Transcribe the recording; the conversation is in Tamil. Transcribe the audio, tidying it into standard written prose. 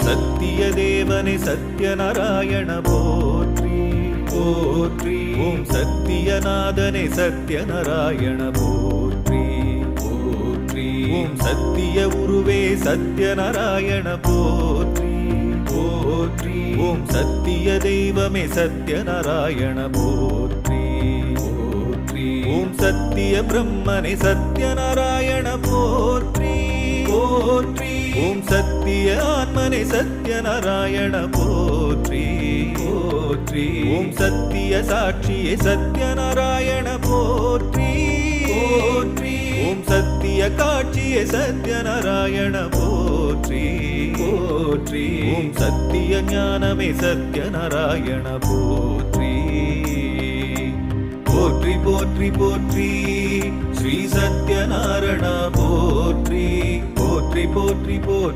சத்திய தேவனே சத்யநாராயண போற்றி போற்றி. ஓம் சத்தியநாதனே சத்யநாராயண போற்றி போற்றி. ஓம் சத்திய உருவே சத்யநாராயண போற்றி போற்றி. ஓம் சத்திய தெய்வமே சத்யநாராயண போற்றி போற்றி. ஓம் சத்திய பிரம்மனே சத்யநாராயண போற்றி போற்றி. ஓம் சத்திய ஆத்மனே சத்யநாராயண போற்றி போற்றி. ஓம் சத்திய சாட்சியே சத்யநாராயண போற்றி போற்றி. ஓம் சத்திய காட்சியே சத்யநாராயண போற்றி போற்றி. ஓம் சத்திய ஞானமே சத்யநாராயண போற்றி போற்றி போற்றி போற்றி. ஸ்ரீ சத்யநாராயண போற்றி போற்றி போற்றி போற்றி.